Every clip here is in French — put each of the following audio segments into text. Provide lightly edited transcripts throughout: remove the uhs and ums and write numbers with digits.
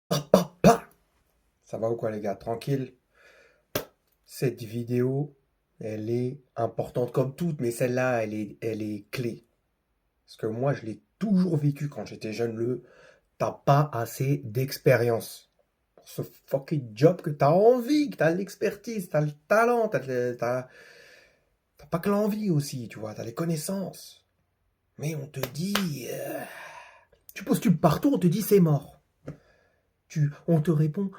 Pa. Ça va ou quoi les gars? Tranquille? Cette vidéo, elle est importante comme toutes, mais celle-là, elle est clé. Parce que moi, je l'ai toujours vécu quand j'étais jeune, t'as pas assez d'expérience pour ce fucking job que t'as envie, que t'as l'expertise, t'as le talent, t'as pas que l'envie aussi, tu vois, t'as les connaissances. Mais on te dit, tu postules partout, on te dit c'est mort. On te répond,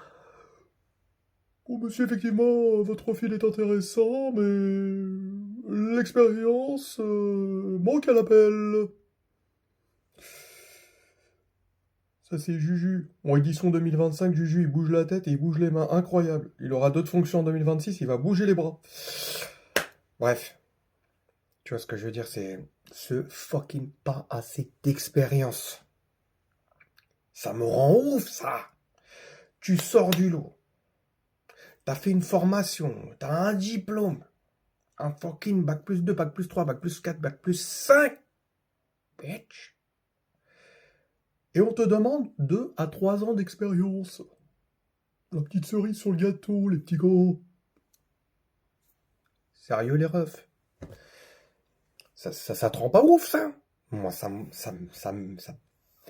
oh monsieur, effectivement, votre profil est intéressant, mais l'expérience manque à l'appel. Ça c'est Juju. En édition 2025, Juju il bouge la tête et il bouge les mains. Incroyable. Il aura d'autres fonctions en 2026, il va bouger les bras. Bref, tu vois ce que je veux dire, c'est ce fucking pas assez d'expérience. Ça me rend ouf ça. Tu sors du lot. T'as fait une formation, t'as un diplôme. Un fucking bac plus 2, bac plus 3, bac plus 4, bac plus 5. Bitch. Et on te demande 2 à 3 ans d'expérience. La petite cerise sur le gâteau, les petits gars. Sérieux les refs? Ça te rend pas ouf ça? Moi ça me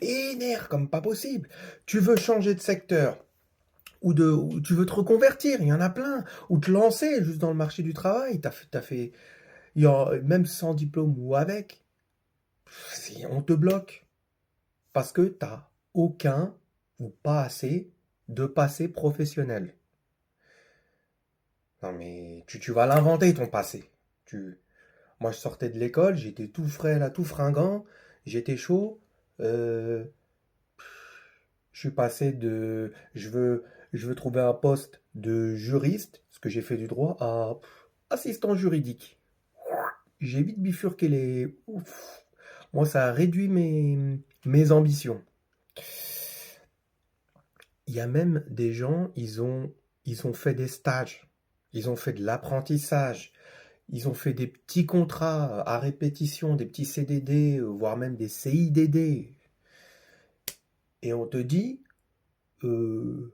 énerve comme pas possible. Tu veux changer de secteur, ou tu veux te reconvertir, il y en a plein. Ou te lancer juste dans le marché du travail. T'as fait même sans diplôme ou avec. Si on te bloque. Parce que t'as aucun ou pas assez de passé professionnel. Non mais tu vas l'inventer ton passé. Moi je sortais de l'école, j'étais tout frais là, tout fringant, j'étais chaud. euh, je suis passé de je veux trouver un poste de juriste, parce que j'ai fait du droit, à assistant juridique. J'ai vite bifurqué les. Ouf. Moi ça a réduit mes ambitions. Il y a même des gens, ils ont fait des stages, ils ont fait de l'apprentissage, ils ont fait des petits contrats à répétition, des petits CDD, voire même des CIDD. Et on te dit, euh,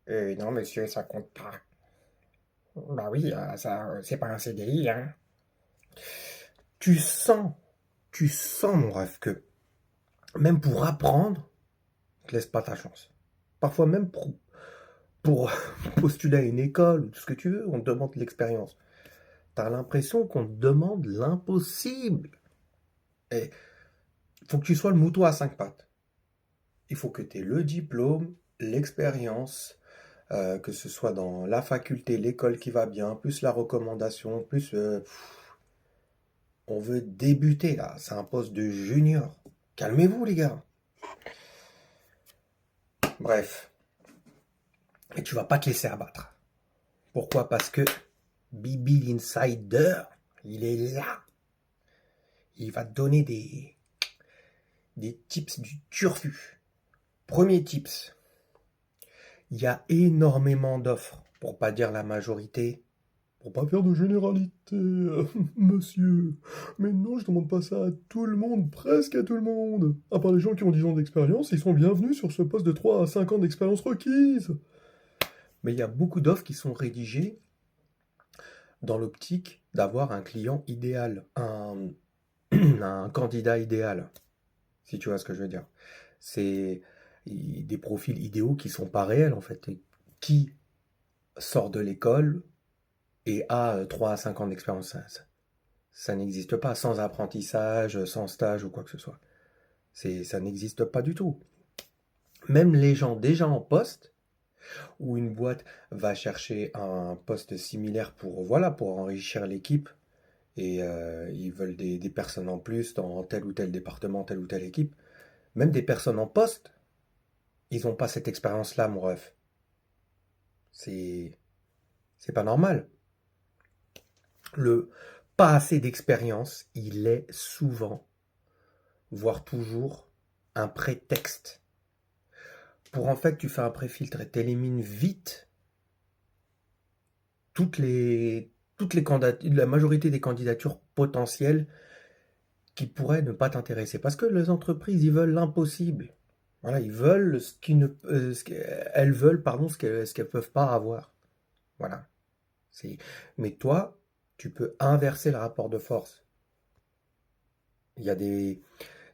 non monsieur, ça compte pas. Bah oui, ça, c'est pas un CDI, hein. Tu sens, tu sens, mon rêve, que même pour apprendre, on te laisse pas ta chance. Parfois même pour postuler à une école ou tout ce que tu veux, on te demande de l'expérience. T'as l'impression qu'on te demande l'impossible. Et il faut que tu sois le mouton à 5 pattes. Il faut que tu aies le diplôme, l'expérience, que ce soit dans la faculté, l'école qui va bien, plus la recommandation, plus... on veut débuter là, c'est un poste de junior. Calmez-vous les gars. Bref, et tu vas pas te laisser abattre. Pourquoi? Parce que Bibi l'insider, il est là. Il va te donner des tips du turfu. Premier tips, il y a énormément d'offres, pour pas dire la majorité. Pour pas faire de généralité, monsieur. Mais non, je demande pas ça à tout le monde, presque à tout le monde. À part les gens qui ont 10 ans d'expérience, ils sont bienvenus sur ce poste de 3 à 5 ans d'expérience requise. Mais il y a beaucoup d'offres qui sont rédigées dans l'optique d'avoir un client idéal, un candidat idéal, si tu vois ce que je veux dire. C'est des profils idéaux qui sont pas réels en fait. Et qui sort de l'école et a 3 à 5 ans d'expérience? Ça n'existe pas sans apprentissage, sans stage ou quoi que ce soit. Ça n'existe pas du tout. Même les gens déjà en poste, où une boîte va chercher un poste similaire pour, voilà, pour enrichir l'équipe, et ils veulent des personnes en plus dans tel ou tel département, telle ou telle équipe, même des personnes en poste, ils n'ont pas cette expérience-là, mon ref. C'est, c'est pas normal. Le pas assez d'expérience, il est souvent, voire toujours, un prétexte. Pour en fait, tu fais un préfiltre et t'élimines vite la majorité des candidatures potentielles qui pourraient ne pas t'intéresser. Parce que les entreprises, ils veulent l'impossible. Voilà, ils veulent ce qu'ils ne, elles veulent, pardon, ce qu'elles peuvent pas avoir. Voilà. C'est, mais toi, tu peux inverser le rapport de force. Il y a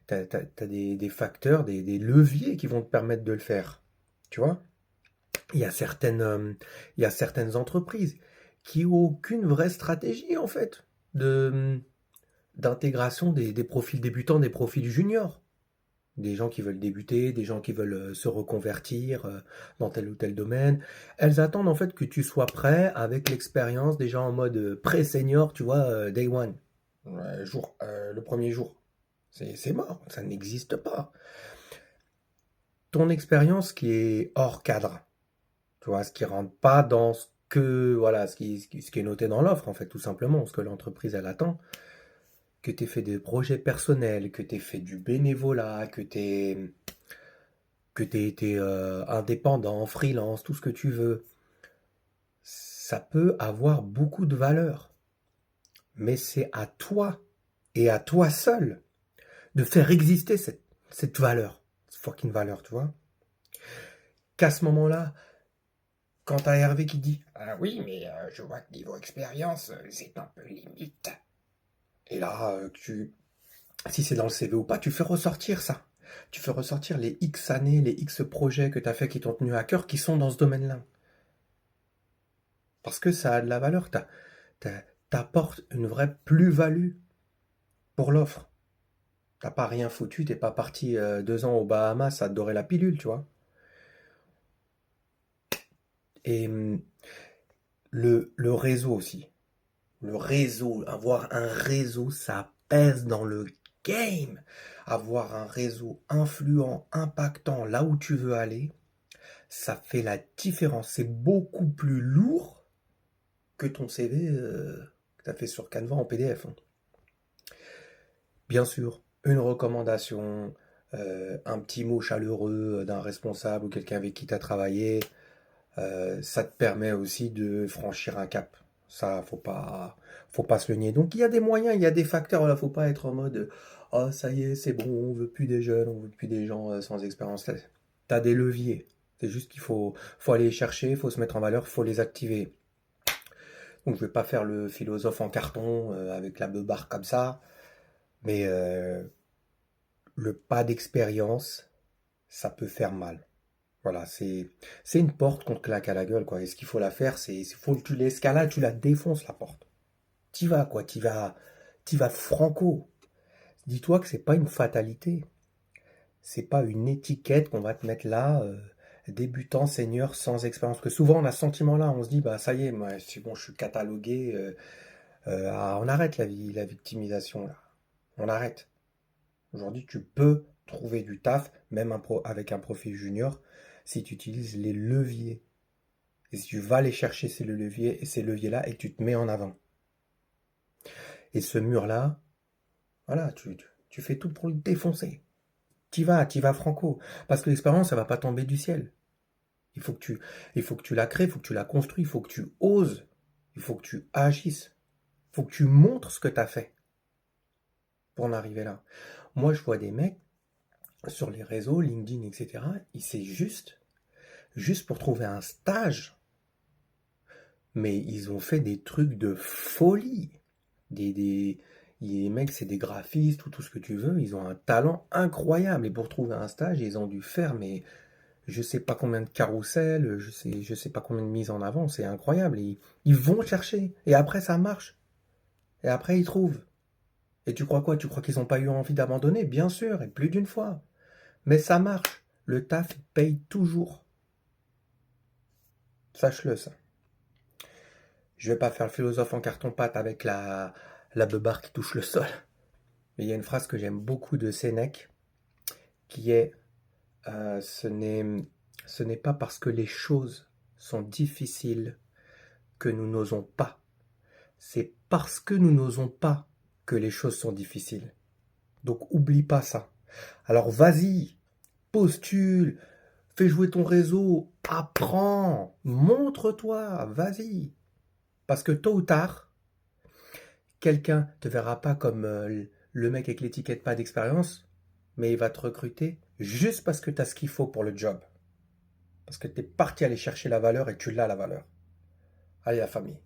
t'as des facteurs, des leviers qui vont te permettre de le faire. Tu vois? Il y a il y a certaines entreprises qui ont aucune vraie stratégie, en fait, d'intégration des profils débutants, des profils juniors. Des gens qui veulent débuter, des gens qui veulent se reconvertir dans tel ou tel domaine. Elles attendent en fait que tu sois prêt avec l'expérience, déjà en mode pré-senior, tu vois, day one. Le premier jour. C'est mort, ça n'existe pas. Ton expérience qui est hors cadre, tu vois, ce qui rentre pas dans ce que, voilà, ce qui est noté dans l'offre, en fait, tout simplement, ce que l'entreprise, elle attend, que tu aies fait des projets personnels, que tu aies fait du bénévolat, que tu aies été indépendant, freelance, tout ce que tu veux, ça peut avoir beaucoup de valeur. Mais c'est à toi et à toi seul de faire exister cette valeur, cette fucking valeur, tu vois. Qu'à ce moment-là, quand t'as Hervé qui dit ah oui, mais je vois que niveau expérience, c'est un peu limite. Et là, si c'est dans le CV ou pas, tu fais ressortir ça. Tu fais ressortir les X années, les X projets que tu as fait qui t'ont tenu à cœur, qui sont dans ce domaine-là. Parce que ça a de la valeur. T'apportes une vraie plus-value pour l'offre. T'as pas rien foutu, t'es pas parti 2 ans aux Bahamas à te dorer la pilule, tu vois. Et le réseau aussi. Le réseau, avoir un réseau, ça pèse dans le game. Avoir un réseau influent, impactant là où tu veux aller, ça fait la différence. C'est beaucoup plus lourd que ton CV que tu as fait sur Canva en PDF. Hein. Bien sûr, une recommandation, un petit mot chaleureux d'un responsable ou quelqu'un avec qui tu as travaillé, ça te permet aussi de franchir un cap. Ça, faut pas se le nier. Donc il y a des moyens, il y a des facteurs. Là, faut pas être en mode, oh ça y est, c'est bon, on veut plus des jeunes, on veut plus des gens sans expérience. T'as des leviers. C'est juste faut aller les chercher, faut se mettre en valeur, faut les activer. Donc je vais pas faire le philosophe en carton avec la beubare comme ça, mais le pas d'expérience, ça peut faire mal. Voilà, c'est une porte qu'on te claque à la gueule, quoi. Et ce qu'il faut la faire, c'est faut que tu l'escalades, tu la défonces la porte. T'y vas, quoi. T'y vas franco. Dis-toi que c'est pas une fatalité. C'est pas une étiquette qu'on va te mettre là, débutant, senior, sans expérience. Parce que souvent on a ce sentiment-là, on se dit bah ça y est, moi, c'est bon, je suis catalogué. On arrête la victimisation là. On arrête. Aujourd'hui, tu peux trouver du taf, même avec un profil junior, si tu utilises les leviers. Et si tu vas aller chercher ces leviers-là et que tu te mets en avant. Et ce mur-là, voilà, tu fais tout pour le défoncer. T'y vas franco. Parce que l'expérience, ça va pas tomber du ciel. Il faut que tu la crées, il faut que tu la construis, il faut que tu oses, il faut que tu agisses, il faut que tu montres ce que tu as fait pour en arriver là. Moi, je vois des mecs sur les réseaux, LinkedIn, etc. C'est juste pour trouver un stage. Mais ils ont fait des trucs de folie. Les mecs, c'est des graphistes ou tout ce que tu veux. Ils ont un talent incroyable. Et pour trouver un stage, ils ont dû faire, mais je sais pas combien de carousels, je sais pas combien de mises en avant. C'est incroyable. Et ils vont chercher. Et après, ça marche. Et après, ils trouvent. Et tu crois quoi? Tu crois qu'ils n'ont pas eu envie d'abandonner? Bien sûr, et plus d'une fois. Mais ça marche. Le taf paye toujours. Sache-le, ça. Je vais pas faire le philosophe en carton-pâte avec la beubare qui touche le sol. Mais il y a une phrase que j'aime beaucoup de Sénèque qui est ce n'est pas parce que les choses sont difficiles que nous n'osons pas. C'est parce que nous n'osons pas que les choses sont difficiles. Donc oublie pas ça. Alors vas-y, postule, fais jouer ton réseau, apprends, montre-toi, vas-y. Parce que tôt ou tard, quelqu'un te verra pas comme le mec avec l'étiquette pas d'expérience, mais il va te recruter juste parce que tu as ce qu'il faut pour le job. Parce que tu es parti aller chercher la valeur et tu l'as la valeur. Allez la famille.